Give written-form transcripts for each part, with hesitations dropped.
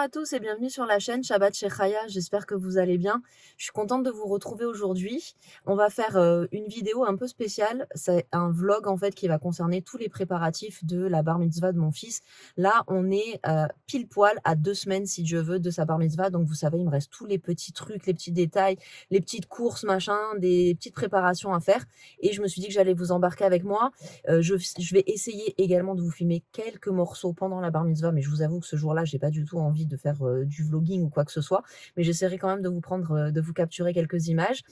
à tous et bienvenue sur la chaîne Shabbat chez Chaya, j'espère que vous allez bien. Je suis contente de vous retrouver aujourd'hui. On va faire une vidéo un peu spéciale, c'est un vlog en fait qui va concerner tous les préparatifs de la bar mitzvah de mon fils. Là, on est pile poil à 2 semaines si Dieu veut de sa bar mitzvah, donc vous savez, il me reste tous les petits trucs, les petits détails, les petites courses, machin, des petites préparations à faire. Et je me suis dit que j'allais vous embarquer avec moi. Je vais essayer également de vous filmer quelques morceaux pendant la bar mitzvah, mais je vous avoue que ce jour-là, j'ai pas du tout envie de faire du vlogging ou quoi que ce soit, mais j'essaierai quand même de vous prendre, de vous capturer quelques images.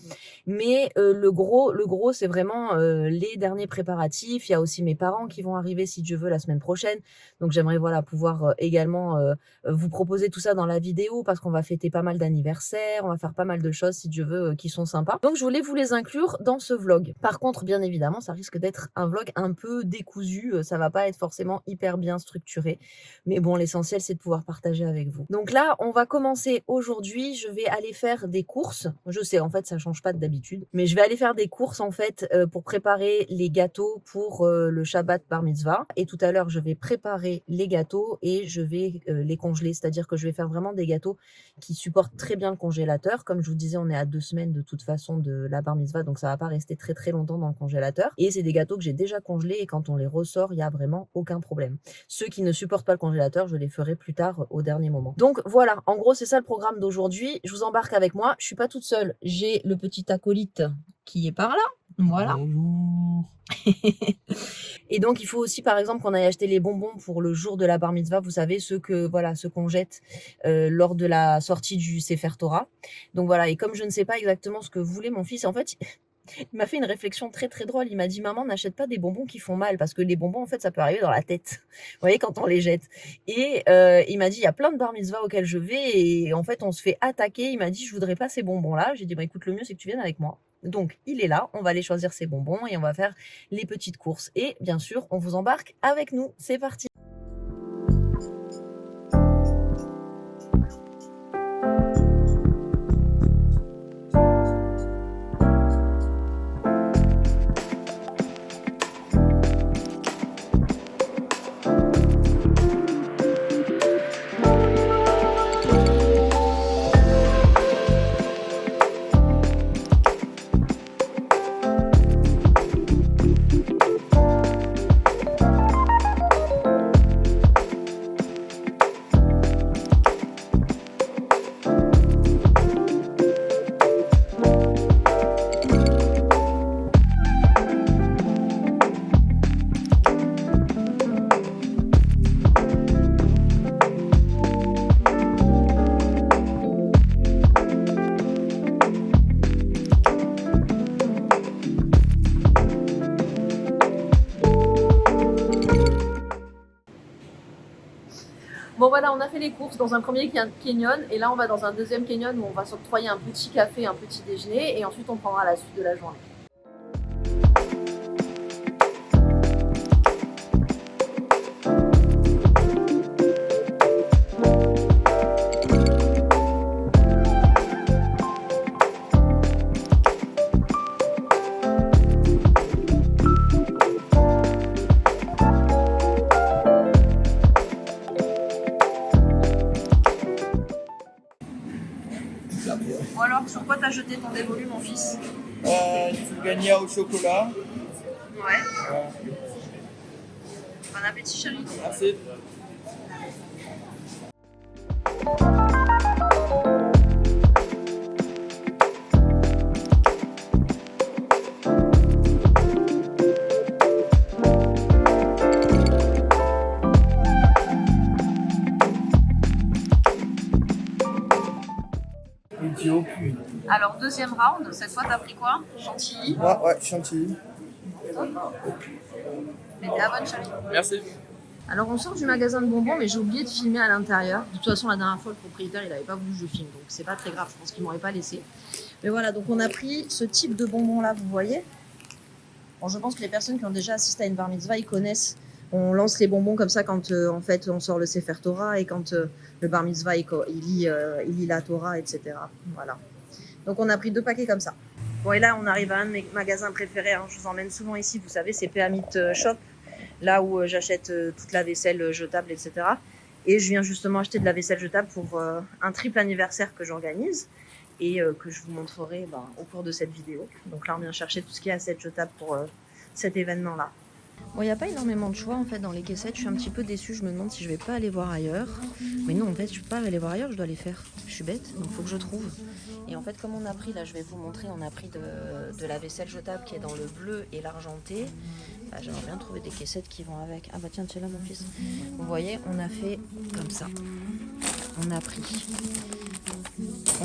Mais le gros, c'est vraiment les derniers préparatifs. Il y a aussi mes parents qui vont arriver, si Dieu veut, la semaine prochaine. Donc j'aimerais voilà pouvoir également vous proposer tout ça dans la vidéo parce qu'on va fêter pas mal d'anniversaires, on va faire pas mal de choses, si Dieu veut, qui sont sympas. Donc je voulais vous les inclure dans ce vlog. Par contre, bien évidemment, ça risque d'être un vlog un peu décousu. Ça va pas être forcément hyper bien structuré. Mais bon, l'essentiel, c'est de pouvoir partager avec vous. Donc là, on va commencer aujourd'hui. Je vais aller faire des courses. Je sais, en fait, ça change pas d'habitude. Mais je vais aller faire des courses, en fait, pour préparer les gâteaux pour le Shabbat Bar Mitzvah. Et tout à l'heure, je vais préparer les gâteaux et je vais les congeler. C'est-à-dire que je vais faire vraiment des gâteaux qui supportent très bien le congélateur. Comme je vous disais, on est à 2 semaines de toute façon de la Bar Mitzvah. Donc ça va pas rester très très longtemps dans le congélateur. Et c'est des gâteaux que j'ai déjà congelés et quand on les ressort, il n'y a vraiment aucun problème. Ceux qui ne supportent pas le congélateur, je les ferai plus tard au dernier moment. Donc voilà, en gros, c'est ça le programme d'aujourd'hui. Je vous embarque avec moi. Je suis pas toute seule. J'ai le petit acolyte qui est par là. Voilà. Bonjour. Et donc, il faut aussi, par exemple, qu'on aille acheter les bonbons pour le jour de la bar mitzvah. Vous savez, ceux qu'on jette lors de la sortie du Sefer Torah. Donc voilà, et comme je ne sais pas exactement ce que voulait mon fils, en fait, il m'a fait une réflexion très très drôle. Il m'a dit: maman, n'achète pas des bonbons qui font mal parce que les bonbons, en fait, ça peut arriver dans la tête. Vous voyez, quand on les jette. Et il m'a dit: il y a plein de bar mitzvah auxquels je vais et en fait, on se fait attaquer. Il m'a dit: je voudrais pas ces bonbons-là. J'ai dit: bah écoute, le mieux, c'est que tu viennes avec moi. Donc, il est là. On va aller choisir ces bonbons et on va faire les petites courses. Et bien sûr, on vous embarque avec nous. C'est parti. Bon voilà, on a fait les courses dans un premier canyon et là on va dans un deuxième canyon où on va s'octroyer un petit café, un petit déjeuner et ensuite on prendra la suite de la journée. Bon alors, sur quoi t'as jeté ton dévolu mon fils? Du gagna au chocolat. Ouais. Bon appétit chérie. Merci. Idiot. Alors deuxième round, cette fois t'as pris quoi? Chantilly. Ouais, chantilly. Mais t'es à bonne chérie. Merci. Alors on sort du magasin de bonbons mais j'ai oublié de filmer à l'intérieur. De toute façon la dernière fois le propriétaire il avait pas voulu que je filme donc c'est pas très grave, je pense qu'il m'aurait pas laissé. Mais voilà, donc on a pris ce type de bonbons là, vous voyez. Bon, je pense que les personnes qui ont déjà assisté à une bar mitzvah ils connaissent. On lance les bonbons comme ça quand en fait on sort le Sefer Torah et quand le bar mitzvah il lit la Torah, etc. Voilà. Donc on a pris 2 paquets comme ça. Bon et là on arrive à un de mes magasins préférés, hein. Je vous emmène souvent ici, vous savez, c'est Péamit Shop, là où j'achète toute la vaisselle jetable, etc. Et je viens justement acheter de la vaisselle jetable pour un triple anniversaire que j'organise et que je vous montrerai au cours de cette vidéo. Donc là, on vient chercher tout ce qui est assiette jetable pour cet événement-là. Bon, il n'y a pas énormément de choix en fait dans les caissettes. Je suis un petit peu déçue. Je me demande si je vais pas aller voir ailleurs. Mais non, en fait, je peux pas aller voir ailleurs. Je dois les faire. Je suis bête. Donc, il faut que je trouve. Et en fait, comme on a pris, là, je vais vous montrer, on a pris de la vaisselle jetable qui est dans le bleu et l'argenté. J'aimerais bien trouver des caissettes qui vont avec. Ah bah tiens, tu es là, mon fils. Vous voyez, on a fait comme ça. On a pris.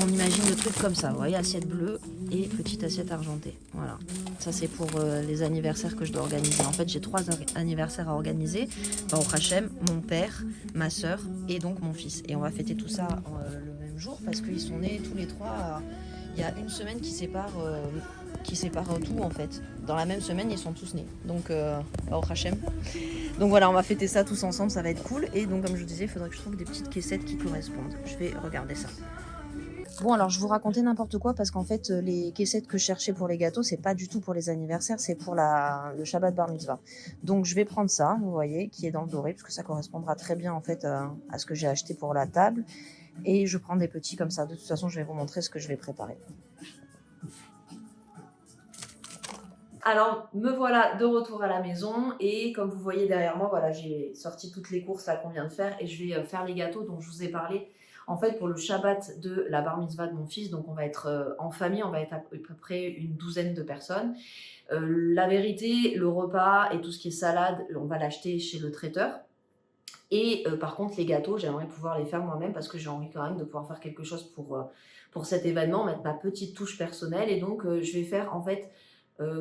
On imagine le truc comme ça, vous voyez, assiette bleue et petite assiette argentée. Voilà, ça c'est pour les anniversaires que je dois organiser. En fait, j'ai 3 anniversaires à organiser. Au Hachem, mon père, ma soeur et donc mon fils. Et on va fêter tout ça le même jour parce qu'ils sont nés tous les 3. Il y a une semaine qui sépare tout en fait. Dans la même semaine, ils sont tous nés. Donc, au Hachem. Donc voilà, on va fêter ça tous ensemble, ça va être cool. Et donc, comme je vous disais, il faudrait que je trouve des petites caissettes qui correspondent. Je vais regarder ça. Bon, alors je vous racontais n'importe quoi parce qu'en fait, les caissettes que je cherchais pour les gâteaux, c'est pas du tout pour les anniversaires, c'est pour le Shabbat Bar Mitzvah. Donc je vais prendre ça, vous voyez, qui est dans le doré, parce que ça correspondra très bien en fait à ce que j'ai acheté pour la table. Et je prends des petits comme ça. De toute façon, je vais vous montrer ce que je vais préparer. Alors, me voilà de retour à la maison et comme vous voyez derrière moi, voilà, j'ai sorti toutes les courses là qu'on vient de faire et je vais faire les gâteaux dont je vous ai parlé. En fait, pour le Shabbat de la bar mitzvah de mon fils, donc on va être en famille, on va être à peu près une douzaine de personnes. La vérité, le repas et tout ce qui est salade, on va l'acheter chez le traiteur. Et par contre, les gâteaux, j'aimerais pouvoir les faire moi-même parce que j'ai envie quand même de pouvoir faire quelque chose pour cet événement, mettre ma petite touche personnelle. Et donc, je vais faire en fait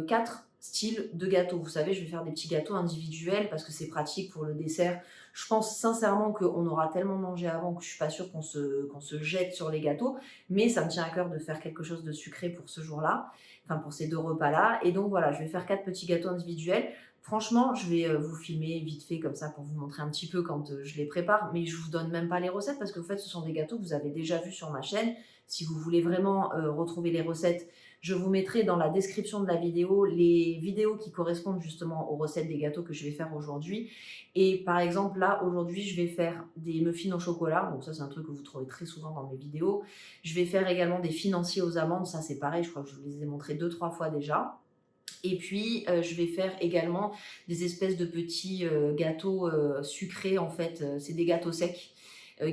4 styles de gâteaux. Vous savez, je vais faire des petits gâteaux individuels parce que c'est pratique pour le dessert. Je pense sincèrement qu'on aura tellement mangé avant que je suis pas sûre qu'on se jette sur les gâteaux, mais ça me tient à cœur de faire quelque chose de sucré pour ce jour-là, enfin pour ces 2 repas-là. Et donc voilà, je vais faire 4 petits gâteaux individuels. Franchement, je vais vous filmer vite fait comme ça pour vous montrer un petit peu quand je les prépare, mais je vous donne même pas les recettes parce que en fait, ce sont des gâteaux que vous avez déjà vus sur ma chaîne. Si vous voulez vraiment retrouver les recettes, je vous mettrai dans la description de la vidéo les vidéos qui correspondent justement aux recettes des gâteaux que je vais faire aujourd'hui. Et par exemple, là, aujourd'hui, je vais faire des muffins au chocolat. Donc ça, c'est un truc que vous trouvez très souvent dans mes vidéos. Je vais faire également des financiers aux amandes. Ça, c'est pareil, je crois que je vous les ai montrés 2-3 fois déjà. Et puis, je vais faire également des espèces de petits gâteaux sucrés, en fait. C'est des gâteaux secs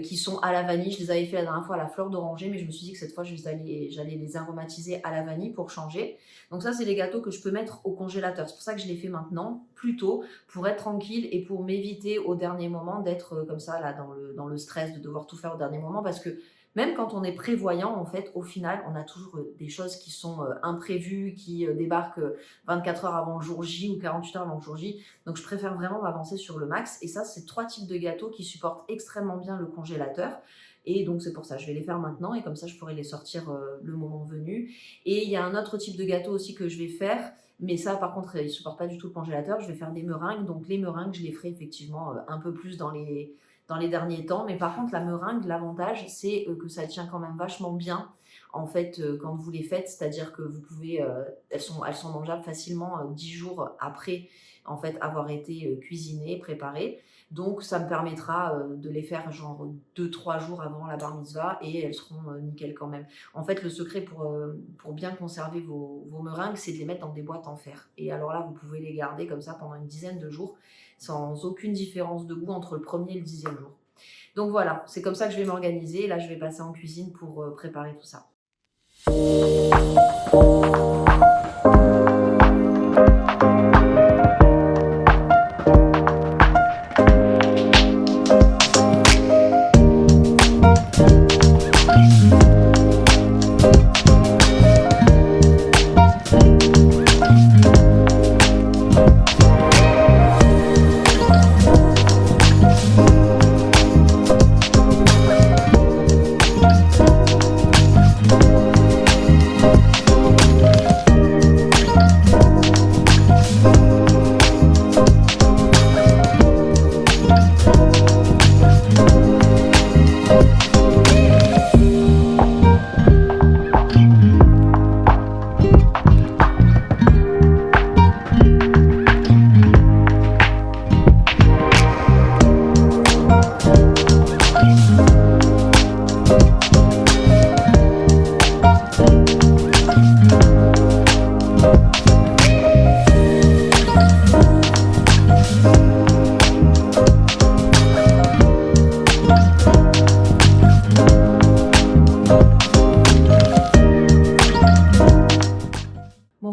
qui sont à la vanille. Je les avais fait la dernière fois à la fleur d'oranger, mais je me suis dit que cette fois, j'allais les aromatiser à la vanille pour changer. Donc ça, c'est les gâteaux que je peux mettre au congélateur. C'est pour ça que je les fais maintenant, plus tôt, pour être tranquille et pour m'éviter au dernier moment d'être comme ça, là, dans le stress de devoir tout faire au dernier moment, parce que même quand on est prévoyant, en fait, au final, on a toujours des choses qui sont imprévues, qui débarquent 24 heures avant le jour J ou 48 heures avant le jour J. Donc, je préfère vraiment m'avancer sur le max. Et ça, c'est 3 types de gâteaux qui supportent extrêmement bien le congélateur. Et donc, c'est pour ça, je vais les faire maintenant. Et comme ça, je pourrai les sortir le moment venu. Et il y a un autre type de gâteau aussi que je vais faire. Mais ça, par contre, il ne supporte pas du tout le congélateur. Je vais faire des meringues. Donc, les meringues, je les ferai effectivement un peu plus dans les derniers temps. Mais par contre, la meringue, l'avantage, c'est que ça tient quand même vachement bien, en fait, quand vous les faites. C'est-à-dire que vous pouvez... elles sont mangeables facilement 10 jours après, en fait, avoir été cuisinées, préparées. Donc, ça me permettra de les faire genre 2-3 jours avant la bar mitzvah et elles seront nickel quand même. En fait, le secret pour bien conserver vos meringues, c'est de les mettre dans des boîtes en fer. Et alors là, vous pouvez les garder comme ça pendant une dizaine de jours sans aucune différence de goût entre le premier et le 10e jour. Donc voilà, c'est comme ça que je vais m'organiser. Là, je vais passer en cuisine pour préparer tout ça.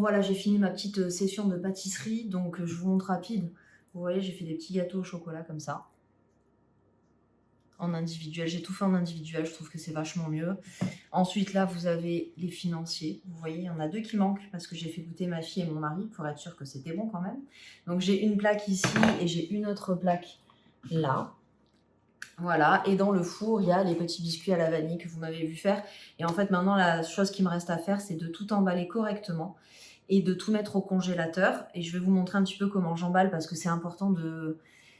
voilà, j'ai fini ma petite session de pâtisserie, donc je vous montre rapide. Vous voyez, j'ai fait des petits gâteaux au chocolat comme ça. En individuel, j'ai tout fait en individuel, je trouve que c'est vachement mieux. Ensuite, là, vous avez les financiers. Vous voyez, il y en a 2 qui manquent parce que j'ai fait goûter ma fille et mon mari pour être sûr que c'était bon quand même. Donc, j'ai une plaque ici et j'ai une autre plaque là. Voilà, et dans le four, il y a les petits biscuits à la vanille que vous m'avez vu faire. Et en fait, maintenant, la chose qui me reste à faire, c'est de tout emballer correctement et de tout mettre au congélateur. Et je vais vous montrer un petit peu comment j'emballe parce que c'est important de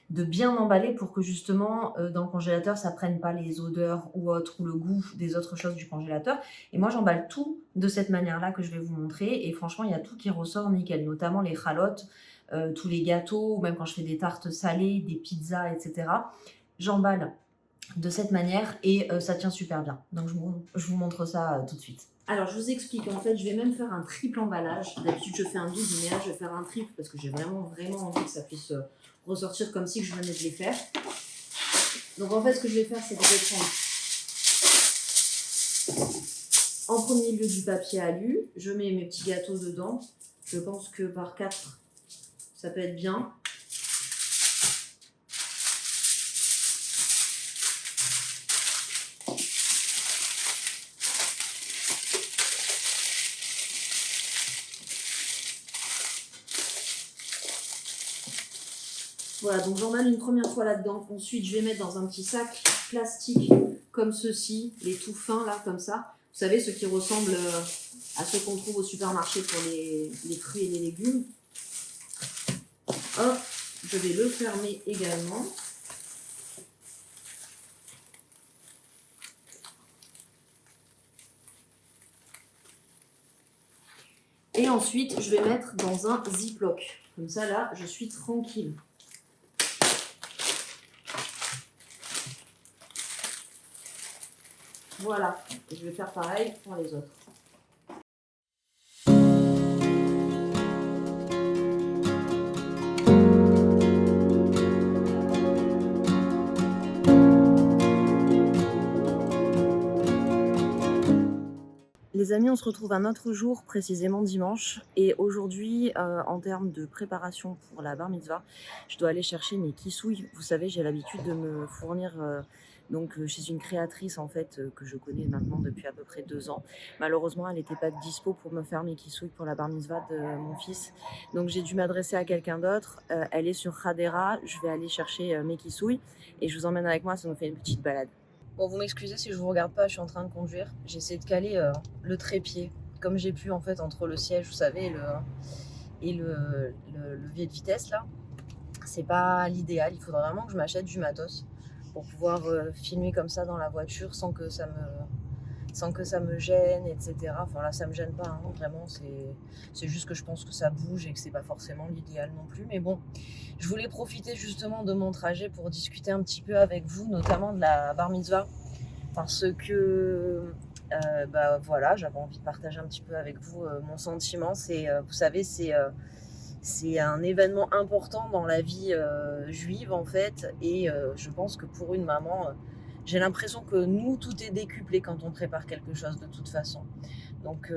bien emballer pour que justement, dans le congélateur, ça prenne pas les odeurs ou autres, ou le goût des autres choses du congélateur. Et moi, j'emballe tout de cette manière-là que je vais vous montrer. Et franchement, il y a tout qui ressort nickel, notamment les chalotes, tous les gâteaux, ou même quand je fais des tartes salées, des pizzas, etc. J'emballe de cette manière et ça tient super bien. Donc je vous montre ça tout de suite. Alors je vous explique, en fait je vais même faire un triple emballage. D'habitude je fais un double, mais là je vais faire un triple parce que j'ai vraiment envie que ça puisse ressortir comme si je venais de les faire. Donc en fait ce que je vais faire c'est que je vais prendre en premier lieu du papier alu. Je mets mes petits gâteaux dedans. Je pense que par 4 ça peut être bien. Voilà, donc j'emballe une première fois là-dedans. Ensuite, je vais mettre dans un petit sac plastique comme ceci, les tout fins là, comme ça. Vous savez, ceux qui ressemblent à ceux qu'on trouve au supermarché pour les fruits et les légumes. Hop, je vais le fermer également. Et ensuite, je vais mettre dans un ziploc. Comme ça, là, je suis tranquille. Voilà, et je vais faire pareil pour les autres. Les amis, on se retrouve un autre jour, précisément dimanche. Et aujourd'hui, en termes de préparation pour la bar mitzvah, je dois aller chercher mes kissouilles. Vous savez, j'ai l'habitude de me fournir chez une créatrice en fait que je connais maintenant depuis à peu près 2 ans. Malheureusement, elle n'était pas dispo pour me faire mes kissouilles pour la bar mitzvah de mon fils. Donc j'ai dû m'adresser à quelqu'un d'autre. Elle est sur Hadera. Je vais aller chercher mes kissouilles et je vous emmène avec moi. Ça nous fait une petite balade. Bon, vous m'excusez si je vous regarde pas, je suis en train de conduire. J'ai essayé de caler le trépied comme j'ai pu en fait entre le siège, vous savez, et le levier de vitesse là. C'est pas l'idéal, il faudrait vraiment que je m'achète du matos pour pouvoir filmer comme ça dans la voiture sans que ça me gêne, etc. Enfin là, ça me gêne pas, hein, vraiment, c'est juste que je pense que ça bouge et que c'est pas forcément l'idéal non plus. Mais bon, je voulais profiter justement de mon trajet pour discuter un petit peu avec vous, notamment de la bar mitzvah, parce que voilà, j'avais envie de partager un petit peu avec vous mon sentiment. Vous savez, c'est un événement important dans la vie juive en fait, et je pense que pour une maman, j'ai l'impression que nous, tout est décuplé quand on prépare quelque chose de toute façon. Donc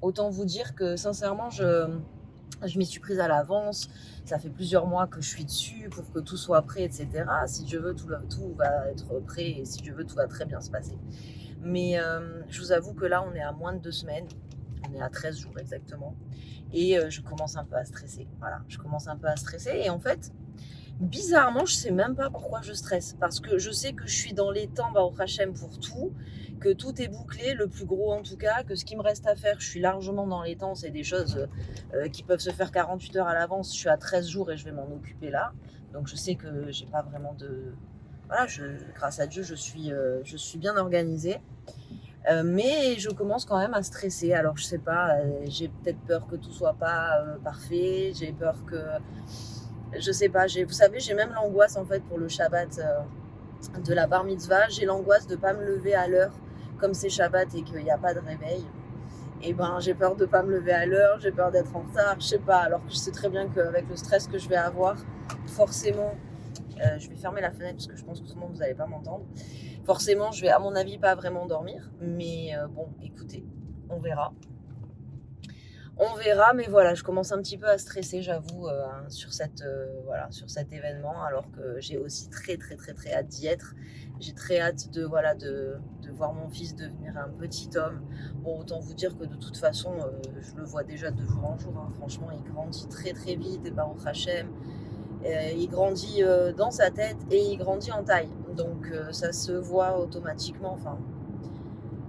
autant vous dire que sincèrement, je m'y suis prise à l'avance. Ça fait plusieurs mois que je suis dessus pour que tout soit prêt, etc. Si je veux, tout va être prêt, et si je veux, tout va très bien se passer. Mais je vous avoue que là, on est à moins de 2 semaines. On est à 13 jours exactement. Et je commence un peu à stresser. Voilà, je commence un peu à stresser. Et en fait, bizarrement, je sais même pas pourquoi je stresse. Parce que je sais que je suis dans les temps, Baruch Hashem, pour tout. Que tout est bouclé, le plus gros en tout cas. Que ce qui me reste à faire, je suis largement dans les temps. C'est des choses qui peuvent se faire 48 heures à l'avance. Je suis à 13 jours et je vais m'en occuper là. Donc je sais que j'ai pas vraiment de... Voilà, grâce à Dieu, je suis bien organisée. Mais je commence quand même à stresser. Alors je sais pas, j'ai peut-être peur que tout soit pas parfait. J'ai peur que... Je sais pas, vous savez, j'ai même l'angoisse en fait pour le Shabbat de la bar mitzvah. J'ai l'angoisse de pas me lever à l'heure comme c'est Shabbat et qu'il n'y a pas de réveil. Et ben j'ai peur de pas me lever à l'heure, j'ai peur d'être en retard, je sais pas. Alors que je sais très bien qu'avec le stress que je vais avoir, forcément, je vais fermer la fenêtre parce que je pense que sinon vous n'allez pas m'entendre. Forcément, je vais à mon avis pas vraiment dormir. Mais bon, écoutez, on verra. On verra, mais voilà, je commence un petit peu à stresser, j'avoue, voilà, sur cet événement, alors que j'ai aussi très, très, très, très hâte d'y être. J'ai très hâte voilà, de voir mon fils devenir un petit homme. Bon, autant vous dire que de toute façon, je le vois déjà de jour en jour, hein. Franchement, il grandit très, très vite, et Baruch Hashem. Il grandit dans sa tête et il grandit en taille. Donc, ça se voit automatiquement. Enfin,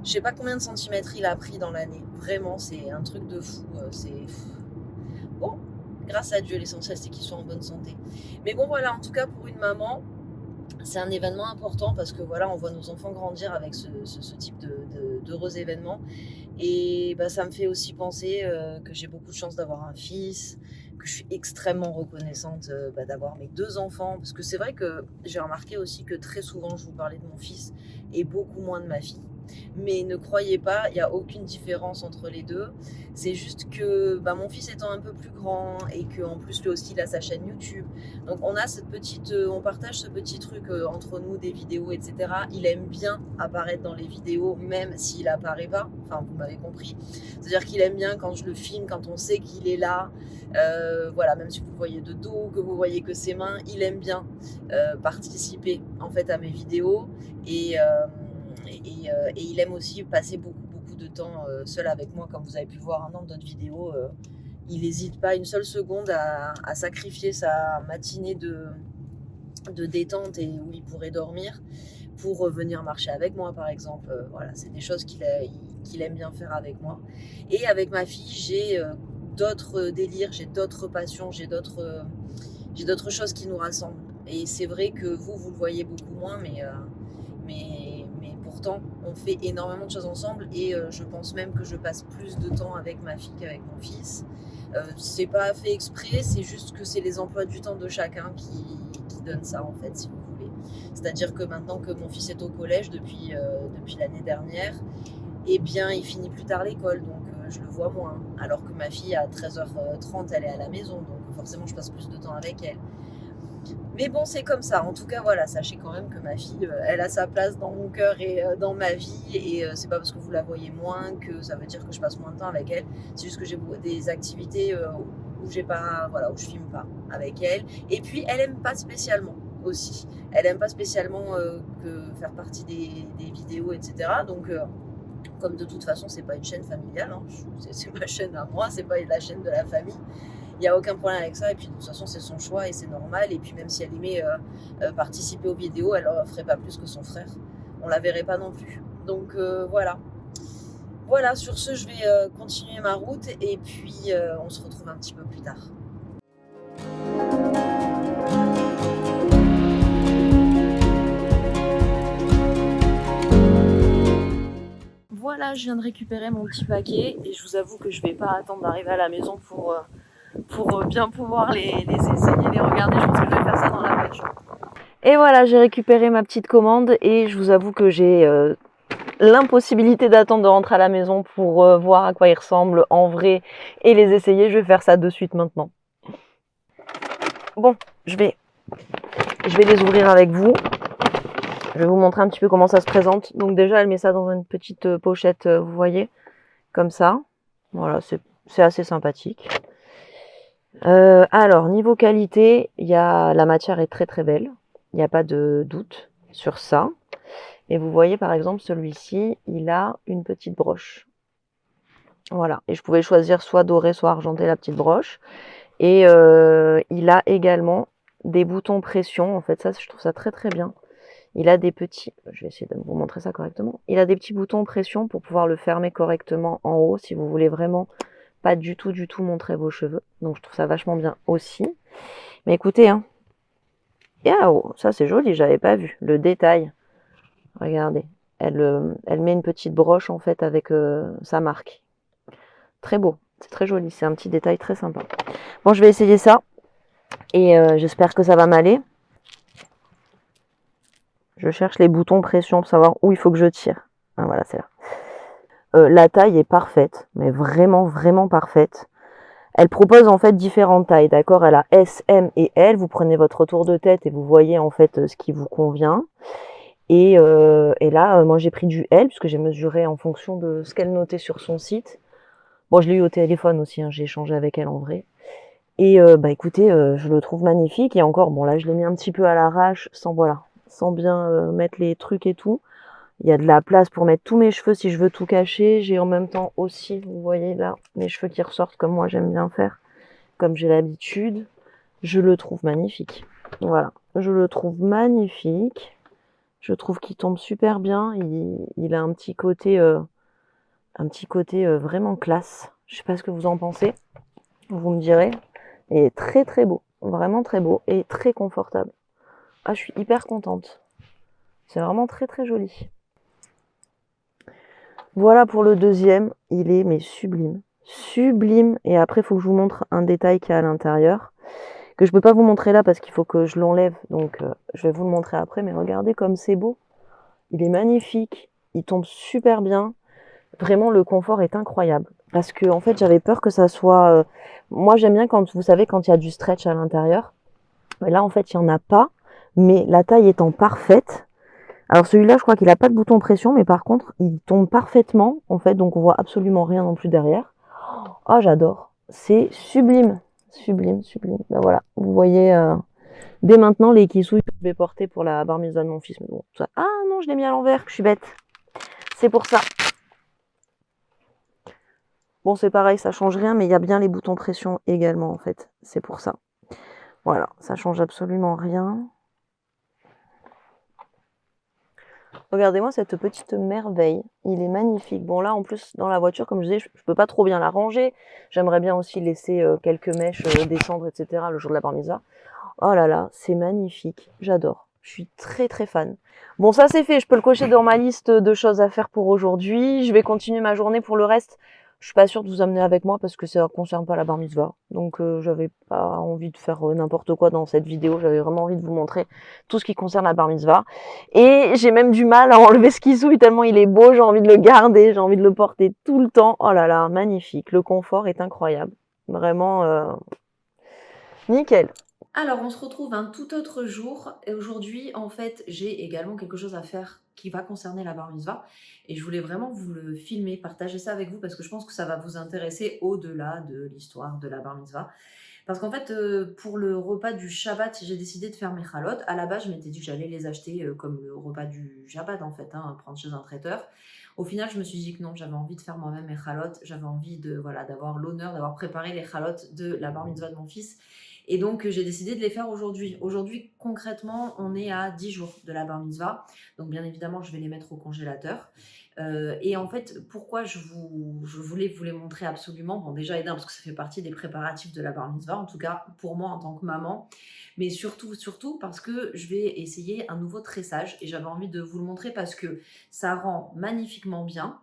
je sais pas combien de centimètres il a pris dans l'année. Vraiment, c'est un truc de fou. Bon, grâce à Dieu, l'essentiel c'est qu'il soit en bonne santé. Mais bon, voilà, en tout cas pour une maman, c'est un événement important parce que voilà, on voit nos enfants grandir avec ce type d'heureux événements. Et bah, ça me fait aussi penser que j'ai beaucoup de chance d'avoir un fils, que je suis extrêmement reconnaissante d'avoir mes 2 enfants. Parce que c'est vrai que j'ai remarqué aussi que très souvent, je vous parlais de mon fils et beaucoup moins de ma fille. Mais ne croyez pas, il n'y a aucune différence entre les deux. C'est juste que bah, mon fils étant un peu plus grand et qu'en plus lui aussi il a sa chaîne YouTube. Donc on a on partage ce petit truc entre nous, des vidéos, etc. Il aime bien apparaître dans les vidéos, même s'il apparaît pas. Enfin, vous m'avez compris. C'est-à-dire qu'il aime bien quand je le filme, quand on sait qu'il est là. Voilà, même si vous le voyez de dos, que vous voyez que ses mains, il aime bien participer en fait à mes vidéos et il aime aussi passer beaucoup, beaucoup de temps seul avec moi, comme vous avez pu voir dans d'autres vidéos. Il n'hésite pas une seule seconde à sacrifier sa matinée de détente et où il pourrait dormir pour venir marcher avec moi, par exemple. Voilà, c'est des choses qu'il aime bien faire avec moi. Et avec ma fille, j'ai d'autres délires, j'ai d'autres passions, j'ai d'autres choses qui nous rassemblent. Et c'est vrai que vous le voyez beaucoup moins, mais pourtant, on fait énormément de choses ensemble et je pense même que je passe plus de temps avec ma fille qu'avec mon fils. C'est pas fait exprès, c'est juste que c'est les emplois du temps de chacun qui donnent ça, en fait, si vous voulez. C'est-à-dire que maintenant que mon fils est au collège depuis l'année dernière, eh bien, il finit plus tard l'école, donc je le vois moins. Alors que ma fille, à 13h30, elle est à la maison, donc forcément, je passe plus de temps avec elle. Mais bon, c'est comme ça. En tout cas, voilà, sachez quand même que ma fille, elle a sa place dans mon cœur et dans ma vie. Et c'est pas parce que vous la voyez moins que ça veut dire que je passe moins de temps avec elle. C'est juste que j'ai des activités où où je filme pas avec elle. Et puis, elle aime pas spécialement aussi. Elle aime pas spécialement que faire partie des vidéos, etc. Donc, comme de toute façon, c'est pas une chaîne familiale, hein. C'est ma chaîne à moi, c'est pas la chaîne de la famille. Il n'y a aucun problème avec ça. Et puis, de toute façon, c'est son choix et c'est normal. Et puis, même si elle aimait participer aux vidéos, elle ne ferait pas plus que son frère. On la verrait pas non plus. Donc, voilà. Voilà, sur ce, je vais continuer ma route. Et puis, on se retrouve un petit peu plus tard. Voilà, je viens de récupérer mon petit paquet. Et je vous avoue que je ne vais pas attendre d'arriver à la maison pour bien pouvoir les essayer, les regarder. Je pense que je vais faire ça dans la voiture. Et voilà, j'ai récupéré ma petite commande et je vous avoue que j'ai l'impossibilité d'attendre de rentrer à la maison pour voir à quoi ils ressemblent en vrai et les essayer. Je vais faire ça de suite maintenant. Bon, je vais les ouvrir avec vous. Je vais vous montrer un petit peu comment ça se présente. Donc déjà, elle met ça dans une petite pochette, vous voyez, comme ça. Voilà, c'est assez sympathique. Alors, niveau qualité, la matière est très très belle. Il n'y a pas de doute sur ça. Et vous voyez par exemple celui-ci, il a une petite broche. Voilà, et je pouvais choisir soit doré, soit argenté la petite broche. Et il a également des boutons pression. En fait, ça, je trouve ça très très bien. Il a des petits, je vais essayer de vous montrer ça correctement. Il a des petits boutons pression pour pouvoir le fermer correctement en haut si vous voulez vraiment pas du tout montrer vos cheveux. Donc je trouve ça vachement bien aussi. Mais écoutez, hein. Oh, ça c'est joli, j'avais pas vu. Le détail. Regardez. Elle met une petite broche en fait avec sa marque. Très beau. C'est très joli. C'est un petit détail très sympa. Bon, je vais essayer ça. Et j'espère que ça va m'aller. Je cherche les boutons pression pour savoir où il faut que je tire. Ah, voilà, c'est là. La taille est parfaite. Mais vraiment, vraiment parfaite. Elle propose en fait différentes tailles, d'accord? Elle a S, M et L. Vous prenez votre tour de tête et vous voyez en fait ce qui vous convient. Et là, moi j'ai pris du L puisque j'ai mesuré en fonction de ce qu'elle notait sur son site. Bon, je l'ai eu au téléphone aussi, hein, j'ai échangé avec elle en vrai. Et bah écoutez, je le trouve magnifique. Et encore, bon là, je l'ai mis un petit peu à l'arrache, sans bien mettre les trucs et tout. Il y a de la place pour mettre tous mes cheveux si je veux tout cacher. J'ai en même temps aussi, vous voyez là, mes cheveux qui ressortent comme moi j'aime bien faire, comme j'ai l'habitude. Je le trouve magnifique. Voilà, je le trouve magnifique. Je trouve qu'il tombe super bien. Il a un petit côté vraiment classe. Je sais pas ce que vous en pensez. Vous me direz. Et très très beau. Vraiment très beau et très confortable. Ah, je suis hyper contente. C'est vraiment très très joli. Voilà pour le deuxième. Il est mais sublime. Sublime. Et après, il faut que je vous montre un détail qu'il y a à l'intérieur. Que je peux pas vous montrer là parce qu'il faut que je l'enlève. Donc, je vais vous le montrer après. Mais regardez comme c'est beau. Il est magnifique. Il tombe super bien. Vraiment, le confort est incroyable. Parce que, en fait, j'avais peur que ça soit... Moi, j'aime bien quand, vous savez, quand il y a du stretch à l'intérieur. Mais là, en fait, il n'y en a pas. Mais la taille étant parfaite. Alors, celui-là, je crois qu'il n'a pas de bouton pression. Mais par contre, il tombe parfaitement. En fait, donc on voit absolument rien non plus derrière. Oh, j'adore. C'est sublime. Sublime, sublime. Ben voilà. Vous voyez... dès maintenant, les kissouilles que je vais porter pour la bar mitzvah de mon fils. Mais bon, ça... Ah non, je l'ai mis à l'envers. Je suis bête. C'est pour ça. Bon, c'est pareil, ça change rien, mais il y a bien les boutons pression également, en fait. C'est pour ça. Voilà, ça change absolument rien. Regardez-moi cette petite merveille. Il est magnifique. Bon, là, en plus, dans la voiture, comme je disais, je peux pas trop bien la ranger. J'aimerais bien aussi laisser quelques mèches descendre, etc. le jour de la bar mitzvah. Oh là là, c'est magnifique. J'adore. Je suis très très fan. Bon, ça c'est fait. Je peux le cocher dans ma liste de choses à faire pour aujourd'hui. Je vais continuer ma journée pour le reste. Je suis pas sûre de vous amener avec moi parce que ça ne concerne pas la bar mitzvah. Donc j'avais pas envie de faire n'importe quoi dans cette vidéo. J'avais vraiment envie de vous montrer tout ce qui concerne la bar mitzvah. Et j'ai même du mal à enlever ce kissouille tellement il est beau. J'ai envie de le garder. J'ai envie de le porter tout le temps. Oh là là, magnifique. Le confort est incroyable. Vraiment nickel. Alors, on se retrouve un tout autre jour. Et aujourd'hui, en fait, j'ai également quelque chose à faire qui va concerner la bar mitzvah. Et je voulais vraiment vous le filmer, partager ça avec vous parce que je pense que ça va vous intéresser au-delà de l'histoire de la bar mitzvah. Parce qu'en fait, pour le repas du Shabbat, j'ai décidé de faire mes chalotes. À la base, je m'étais dit que j'allais les acheter comme le repas du Shabbat, en fait, hein, prendre chez un traiteur. Au final, je me suis dit que non, j'avais envie de faire moi-même mes chalotes. J'avais envie de, voilà, d'avoir l'honneur d'avoir préparé les chalotes de la bar mitzvah de mon fils. Et donc, j'ai décidé de les faire aujourd'hui. Aujourd'hui, concrètement, on est à 10 jours de la bar mitzvah. Donc, bien évidemment, je vais les mettre au congélateur. Et en fait, pourquoi je voulais vous les montrer absolument. Bon, déjà, énorme, parce que ça fait partie des préparatifs de la bar mitzvah, en tout cas pour moi en tant que maman. Mais surtout parce que je vais essayer un nouveau tressage. Et j'avais envie de vous le montrer parce que ça rend magnifiquement bien.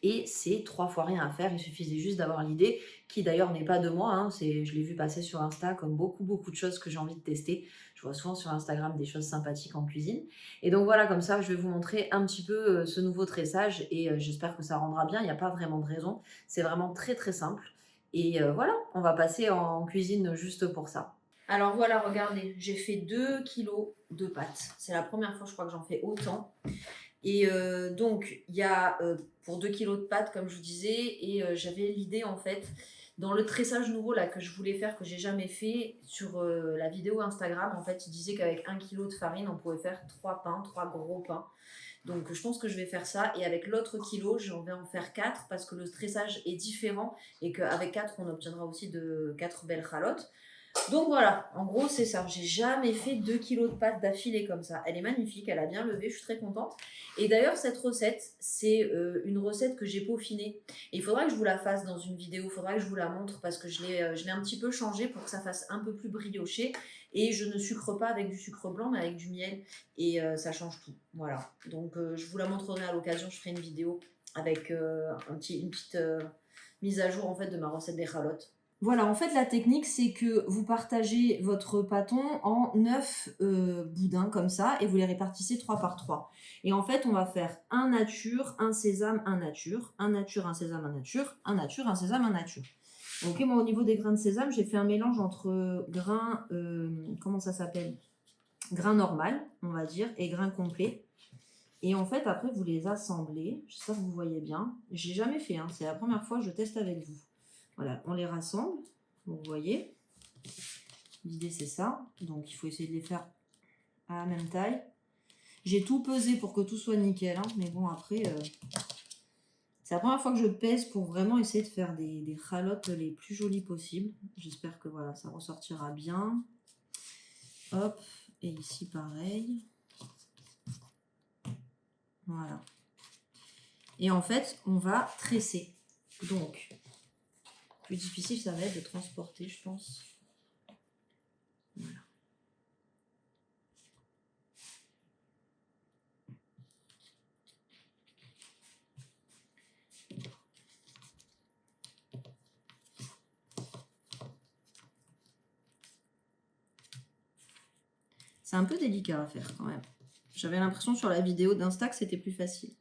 Et c'est 3 fois rien à faire, il suffisait juste d'avoir l'idée, qui d'ailleurs n'est pas de moi, hein, je l'ai vu passer sur Insta comme beaucoup de choses que j'ai envie de tester. Je vois souvent sur Instagram des choses sympathiques en cuisine. Et donc voilà, comme ça, je vais vous montrer un petit peu ce nouveau tressage et j'espère que ça rendra bien. Il n'y a pas vraiment de raison, c'est vraiment très très simple. Et voilà, on va passer en cuisine juste pour ça. Alors voilà, regardez, j'ai fait 2 kilos de pâtes. C'est la première fois, je crois, que j'en fais autant. Et donc, il y a pour 2 kilos de pâtes, comme je vous disais, et j'avais l'idée en fait, dans le tressage nouveau là que je voulais faire, que j'ai jamais fait, sur la vidéo Instagram, en fait, il disait qu'avec 1 kilo de farine, on pouvait faire 3 pains, 3 gros pains. Donc, je pense que je vais faire ça. Et avec l'autre kilo, j'en vais en faire 4 parce que le tressage est différent et qu'avec 4, on obtiendra aussi 4 belles chalotes. Donc voilà, en gros c'est ça. J'ai jamais fait 2 kilos de pâtes d'affilée comme ça. Elle est magnifique, elle a bien levé, je suis très contente. Et d'ailleurs cette recette, c'est une recette que j'ai peaufinée. Et il faudra que je vous la fasse dans une vidéo, il faudra que je vous la montre parce que je l'ai un petit peu changée pour que ça fasse un peu plus brioché. Et je ne sucre pas avec du sucre blanc mais avec du miel. Et ça change tout. Voilà. Donc je vous la montrerai à l'occasion, je ferai une vidéo avec une petite mise à jour en fait de ma recette des chalotes. Voilà, en fait, la technique, c'est que vous partagez votre pâton en 9 boudins comme ça et vous les répartissez 3 par 3. Et en fait, on va faire un nature, un sésame, un nature, un nature, un sésame, un nature, un nature, un sésame, un nature. Ok, moi, au niveau des grains de sésame, j'ai fait un mélange entre grains, comment ça s'appelle? Grain normal, on va dire, et grain complet. Et en fait, après, vous les assemblez. J'espère que vous voyez bien. J'ai jamais fait, hein. C'est la première fois que je teste avec vous. Voilà, on les rassemble. Vous voyez. L'idée, c'est ça. Donc, il faut essayer de les faire à la même taille. J'ai tout pesé pour que tout soit nickel, hein. Mais bon, après, c'est la première fois que je pèse pour vraiment essayer de faire des chalotes les plus jolies possibles. J'espère que voilà, ça ressortira bien. Hop, et ici pareil. Voilà. Et en fait, on va tresser. Donc, plus difficile, ça va être de transporter, je pense. Voilà. C'est un peu délicat à faire quand même. J'avais l'impression sur la vidéo d'Insta que c'était plus facile.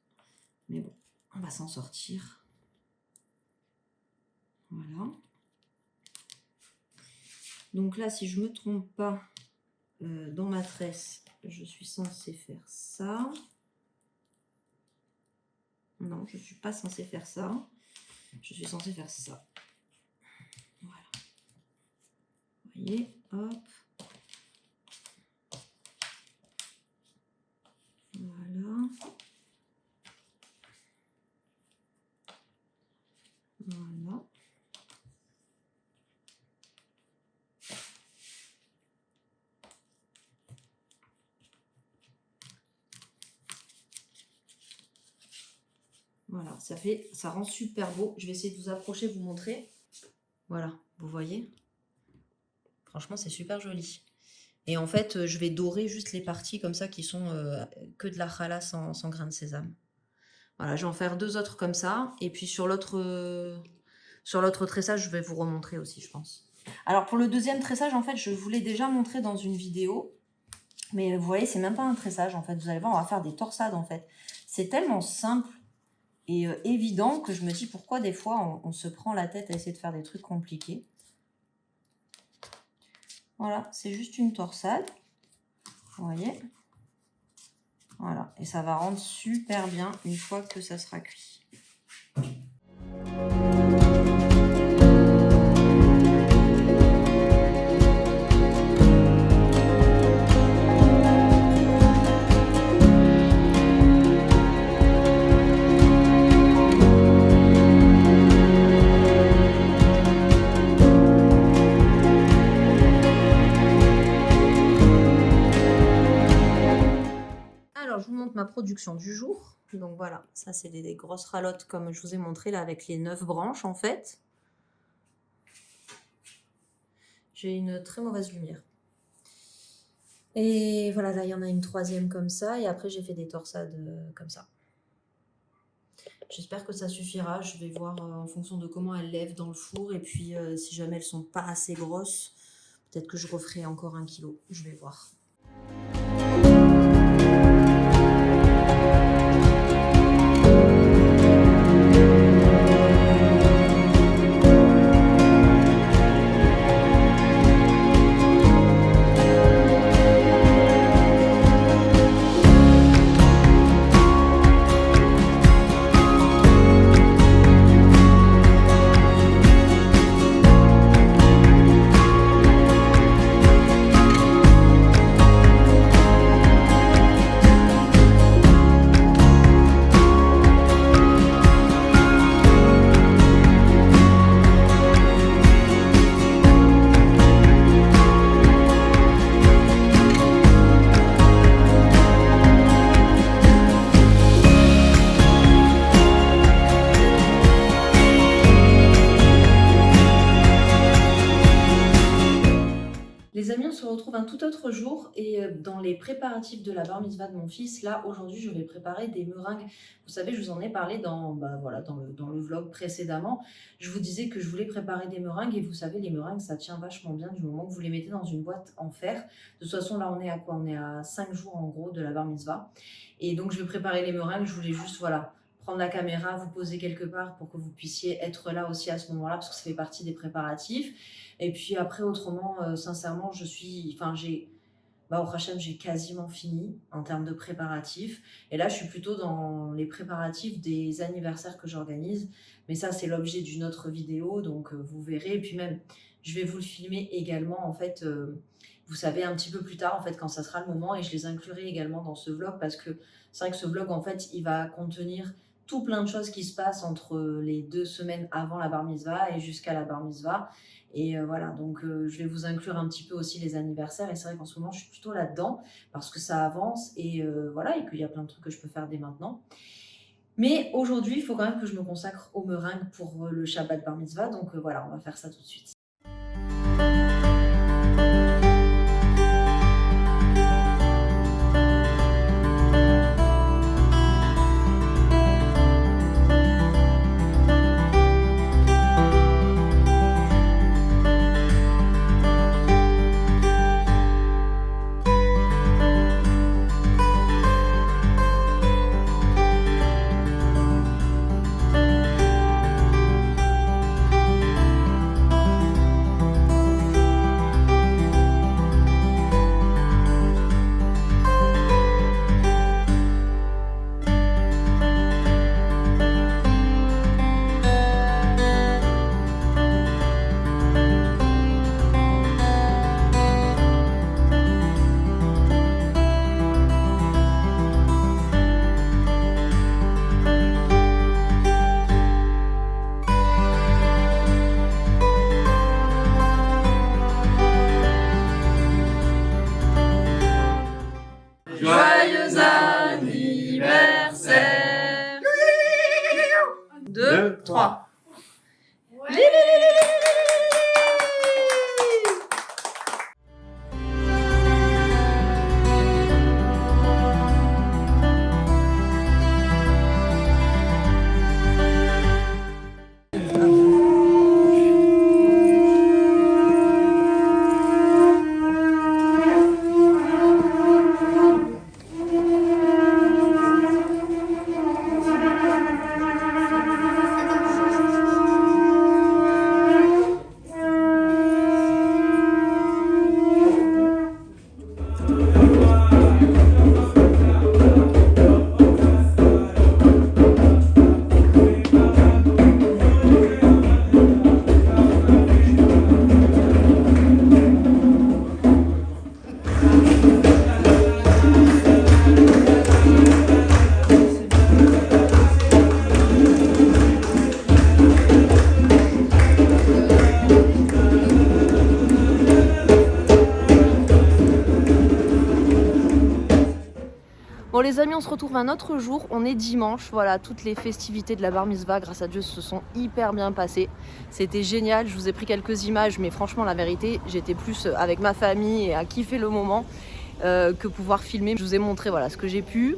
Mais bon, on va s'en sortir. Voilà. Donc là, si je ne me trompe pas, dans ma tresse, je suis censée faire ça. Non, je ne suis pas censée faire ça. Je suis censée faire ça. Voilà. Vous voyez, hop. Voilà. Voilà. Voilà, ça rend super beau. Je vais essayer de vous approcher, vous montrer. Voilà, vous voyez. Franchement, c'est super joli. Et en fait, je vais dorer juste les parties comme ça qui sont que de la challah sans grain de sésame. Voilà, je vais en faire 2 autres comme ça. Et puis sur l'autre tressage, je vais vous remontrer aussi, je pense. Alors pour le deuxième tressage, en fait, je vous l'ai déjà montré dans une vidéo. Mais vous voyez, c'est même pas un tressage, en fait. Vous allez voir, on va faire des torsades, en fait. C'est tellement simple et évident que je me dis pourquoi des fois on se prend la tête à essayer de faire des trucs compliqués. Voilà, c'est juste une torsade. Vous voyez? Voilà, et ça va rendre super bien une fois que ça sera cuit. Alors, je vous montre ma production du jour. Donc voilà, ça c'est des grosses ralottes comme je vous ai montré là avec les 9 branches en fait. J'ai une très mauvaise lumière. Et voilà, là il y en a une troisième comme ça et après j'ai fait des torsades comme ça. J'espère que ça suffira. Je vais voir en fonction de comment elles lèvent dans le four et puis si jamais elles sont pas assez grosses, peut-être que je referai encore 1 kilo. Je vais voir. Les amis, on se retrouve un tout autre jour et dans les préparatifs de la bar mitzvah de mon fils, là aujourd'hui je vais préparer des meringues. Vous savez, je vous en ai parlé voilà, dans le vlog précédemment. Je vous disais que je voulais préparer des meringues et vous savez, les meringues ça tient vachement bien du moment que vous les mettez dans une boîte en fer. De toute façon, là on est à quoi? On est à 5 jours en gros de la bar mitzvah. Et donc je vais préparer les meringues, je voulais juste voilà, prendre la caméra, vous poser quelque part pour que vous puissiez être là aussi à ce moment-là parce que ça fait partie des préparatifs. Et puis après, autrement, sincèrement, Bah, au Hachem, j'ai quasiment fini en termes de préparatifs. Et là, je suis plutôt dans les préparatifs des anniversaires que j'organise. Mais ça, c'est l'objet d'une autre vidéo, donc vous verrez. Et puis même, je vais vous le filmer également, en fait, vous savez, un petit peu plus tard, en fait, quand ça sera le moment. Et je les inclurai également dans ce vlog parce que c'est vrai que ce vlog, en fait, il va contenir tout plein de choses qui se passent entre les 2 semaines avant la bar mitzvah et jusqu'à la bar mitzvah. Et voilà, donc je vais vous inclure un petit peu aussi les anniversaires. Et c'est vrai qu'en ce moment, je suis plutôt là-dedans parce que ça avance et voilà, et qu'il y a plein de trucs que je peux faire dès maintenant. Mais aujourd'hui, il faut quand même que je me consacre aux meringues pour le Shabbat bar mitzvah. Donc voilà, on va faire ça tout de suite. Joyeux anniversaire. 2, 3. Bon les amis, on se retrouve un autre jour, on est dimanche, voilà, toutes les festivités de la bar mitzvah, grâce à Dieu, se sont hyper bien passées. C'était génial, je vous ai pris quelques images, mais franchement la vérité, j'étais plus avec ma famille et à kiffer le moment que pouvoir filmer. Je vous ai montré voilà, ce que j'ai pu.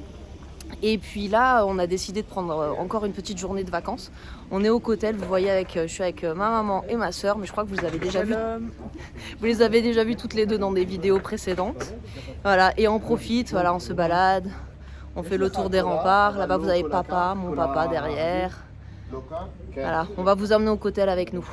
Et puis là, on a décidé de prendre encore une petite journée de vacances. On est au Kotel, vous voyez, je suis avec ma maman et ma soeur, mais je crois que vous avez déjà vu. Vous les avez déjà vues toutes les deux dans des vidéos précédentes. Voilà, et on profite, voilà, on se balade, on fait le tour des remparts. Là-bas, vous avez papa, mon papa derrière. Voilà, on va vous emmener au Kotel avec nous.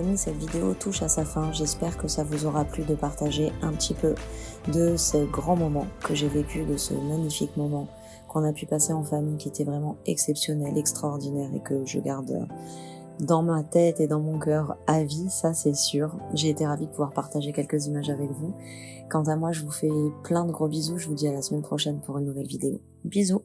amis, cette vidéo touche à sa fin. J'espère que ça vous aura plu de partager un petit peu de ce grand moment que j'ai vécu, de ce magnifique moment qu'on a pu passer en famille, qui était vraiment exceptionnel, extraordinaire et que je garde dans ma tête et dans mon cœur à vie, ça c'est sûr. J'ai été ravie de pouvoir partager quelques images avec vous. Quant à moi, je vous fais plein de gros bisous. Je vous dis à la semaine prochaine pour une nouvelle vidéo. Bisous!